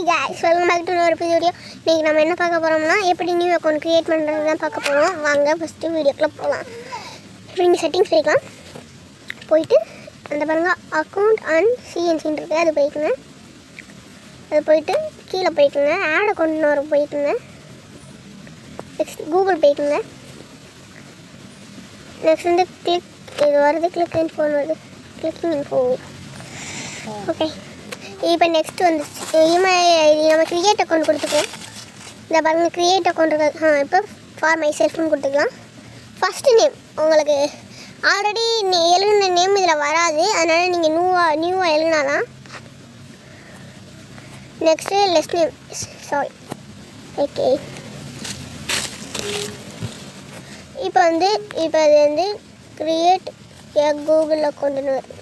Hi guys welcome back to ஒரு புதிய video. இன்னைக்கு நம்ம என்ன பார்க்க போறோம்னா எப்படி நியூ அக்கவுண்ட் கிரியேட் பண்றது தான் பார்க்க போறோம். வாங்க ஃபர்ஸ்ட் வீடியோக்குள்ள போலாம். நீங்க செட்டிங்ஸ் போய்க்கலாம். போயிட்டு அந்த பாருங்க அக்கவுண்ட் அண்ட் சிஎன்சி இருக்கு, அது போய்க்குங்க. அது போயிட்டு கீழே போய்க்குங்க. ஆட் அக்கவுண்ட்னு ஒரு போய்க்குங்க. நெக்ஸ்ட் கூகுள் போய்க்குங்க. நெக்ஸ்ட் வந்து கிளிக் இது வருது, கிளிக் இன்ஃபோ வருது, கிளிக்கிங் இன்ஃபோ. ஓகே, இப்போ நெக்ஸ்ட் வந்து இமெயில் ஐடி நம்ம க்ரியேட் அக்கௌண்ட் கொடுத்துக்கலாம். இந்த பாருங்கள் க்ரியேட் அக்கௌண்ட் இருக்குது. இப்போ ஃபார் மை செல்ஃப்னு கொடுத்துக்கலாம். ஃபஸ்ட்டு நேம் உங்களுக்கு ஆல்ரெடி எழுதின நேம் இதில் வராது, அதனால் நீங்கள் நியூவாக எழுதினாதான். Next last name sorry. Okay, இப்போ அது வந்து க்ரியேட் ஏ கூகுள் அக்கௌண்ட்டுன்னு வருது.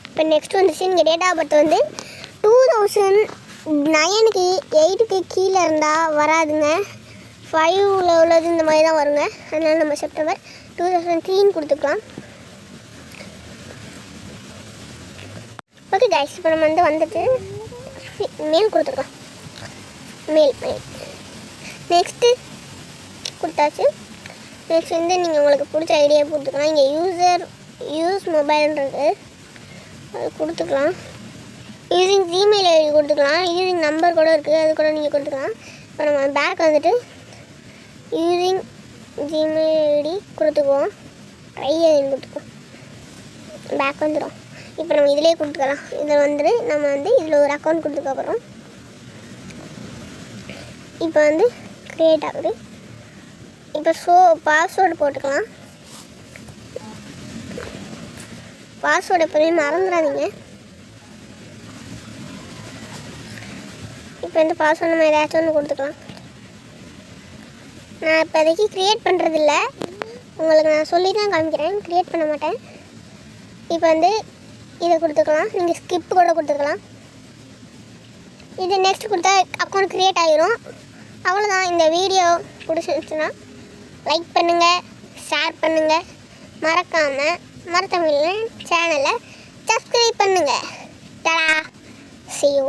இப்போ நெக்ஸ்ட் வந்துச்சு, நீங்கள் டேட் ஆஃப் பர்த் வந்து 2009க்கு 8க்கு கீழே இருந்தால் வராதுங்க. 5ல் உள்ளது இந்த மாதிரி தான் வருங்க. அதனால் நம்ம செப்டம்பர் 2003 கொடுத்துக்கலாம். ஓகே கைஸ், இப்போ நம்ம வந்துட்டு மெயில் கொடுத்துருக்கோம். மெயில் நெக்ஸ்ட்டு கொடுத்தாச்சு. நெக்ஸ்ட் வந்து நீங்கள் உங்களுக்கு பிடிச்ச ஐடியா கொடுத்துக்கலாம். இங்கே யூஸ் மொபைல்ன்றது அது கொடுத்துக்கலாம். யூஸிங் ஜிமெயில் ஐடி கொடுத்துக்கலாம். யூஸிங் நம்பர் கூட இருக்குது, அது கூட நீங்கள் கொடுத்துக்கலாம். இப்போ நம்ம பேக் வந்துட்டு யூஸிங் ஜிமெயில் ஐடி கொடுத்துக்குவோம். ட்ரை ஐடின்னு கொடுத்துக்குவோம். பேக் வந்துடும். இப்போ நம்ம இதிலே கொடுத்துக்கலாம். இதில் வந்துட்டு நம்ம இதில் ஒரு அக்கௌண்ட் கொடுத்துக்க போகிறோம். இப்போ க்ரியேட் ஆகுது. இப்போ பாஸ்வேர்டு போட்டுக்கலாம். பாஸ்வேர்டு எப்போதுமே மறந்துடாதீங்க. இப்போ பாஸ்வேர்டு நம்ம ஏதாச்சும் ஒன்று கொடுத்துக்கலாம். நான் இப்போதைக்கு க்ரியேட் பண்ணுறதில்ல, உங்களுக்கு நான் சொல்லி தான் காமிக்கிறேன், க்ரியேட் பண்ண மாட்டேன். இப்போ இதை கொடுத்துக்கலாம். நீங்கள் ஸ்கிப் கூட கொடுத்துக்கலாம். இது நெக்ஸ்ட் கொடுத்தா அக்கௌண்ட் க்ரியேட் ஆகிரும். அவ்வளோதான். இந்த வீடியோ பிடிச்சிருந்துச்சுன்னா லைக் பண்ணுங்கள், ஷேர் பண்ணுங்கள், மறக்காமல் சேனலை சப்ஸ்கிரைப் பண்ணுங்கள். டடா, see you.